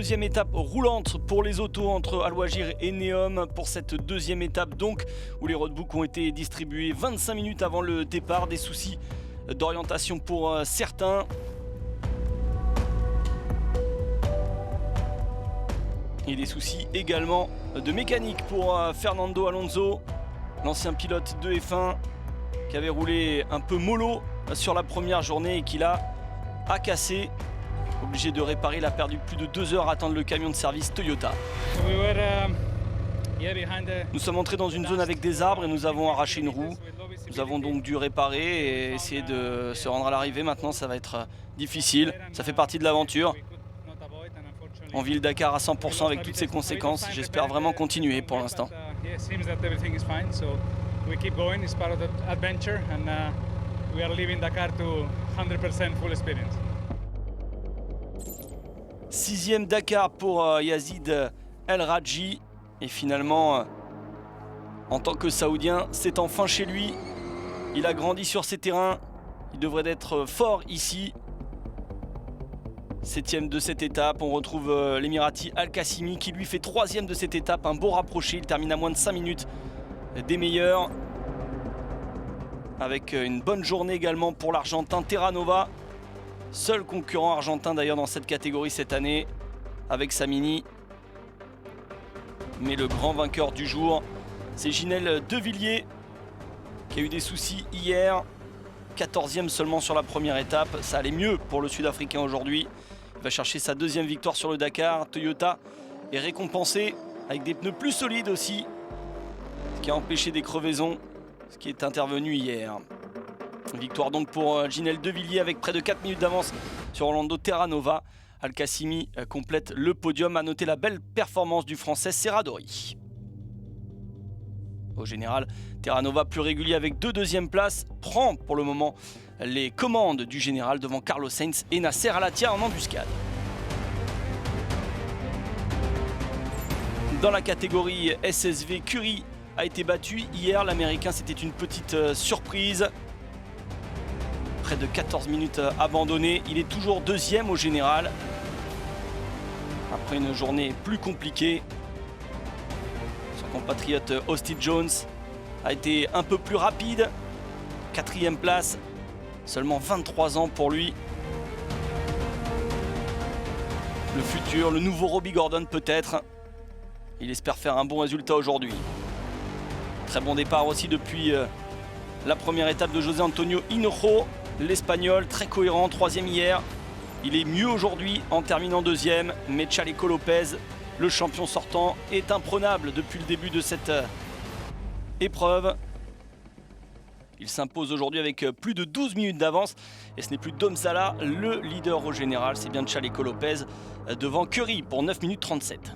deuxième étape roulante pour les autos entre Al-Wajir et Neom pour cette deuxième étape donc où les roadbooks ont été distribués 25 minutes avant le départ. Des soucis d'orientation pour certains. Et des soucis également de mécanique pour Fernando Alonso, l'ancien pilote de F1 qui avait roulé un peu mollo sur la première journée et qui là a cassé. Obligé de réparer, il a perdu plus de 2 heures à attendre le camion de service Toyota. Nous sommes entrés dans une zone avec des arbres et nous avons arraché une roue. Nous avons donc dû réparer et essayer de se rendre à l'arrivée. Maintenant ça va être difficile, ça fait partie de l'aventure. On vit le Dakar à 100% avec toutes ses conséquences. J'espère vraiment continuer pour l'instant. 6e Dakar pour Yazid El Radji. Et finalement, en tant que Saoudien, c'est enfin chez lui. Il a grandi sur ces terrains. Il devrait être fort ici. 7e de cette étape, on retrouve l'Émirati Al-Qassimi qui lui fait 3e de cette étape. Un beau rapproché, il termine à moins de 5 minutes des meilleurs. Avec une bonne journée également pour l'Argentin Terranova. Seul concurrent argentin d'ailleurs dans cette catégorie cette année avec sa Mini. Mais le grand vainqueur du jour, c'est Ginel Devilliers qui a eu des soucis hier. 14e seulement sur la première étape. Ça allait mieux pour le Sud-Africain aujourd'hui. Il va chercher sa 2e victoire sur le Dakar. Toyota est récompensé avec des pneus plus solides aussi, ce qui a empêché des crevaisons, ce qui est intervenu hier. Victoire donc pour Ginel Devilliers avec près de 4 minutes d'avance sur Orlando Terranova. Al-Qassimi complète le podium. À noter la belle performance du Français Serradori. Au général, Terranova plus régulier avec 2 deuxièmes places prend pour le moment les commandes du général devant Carlos Sainz et Nasser Al-Attiyah en embuscade. Dans la catégorie SSV, Curie a été battu hier. L'Américain, c'était une petite surprise. Près de 14 minutes abandonnées. Il est toujours 2e au général. Après une journée plus compliquée. Son compatriote Austin Jones a été un peu plus rapide. 4e place. Seulement 23 ans pour lui. Le futur, le nouveau Robbie Gordon peut-être. Il espère faire un bon résultat aujourd'hui. Très bon départ aussi depuis la première étape de José Antonio Hinojo. L'Espagnol, très cohérent, 3e hier. Il est mieux aujourd'hui en terminant 2e. Mais Chaleco Lopez, le champion sortant, est imprenable depuis le début de cette épreuve. Il s'impose aujourd'hui avec plus de 12 minutes d'avance. Et ce n'est plus Dom Salah, le leader au général. C'est bien Chaleco Lopez devant Curie pour 9 minutes 37.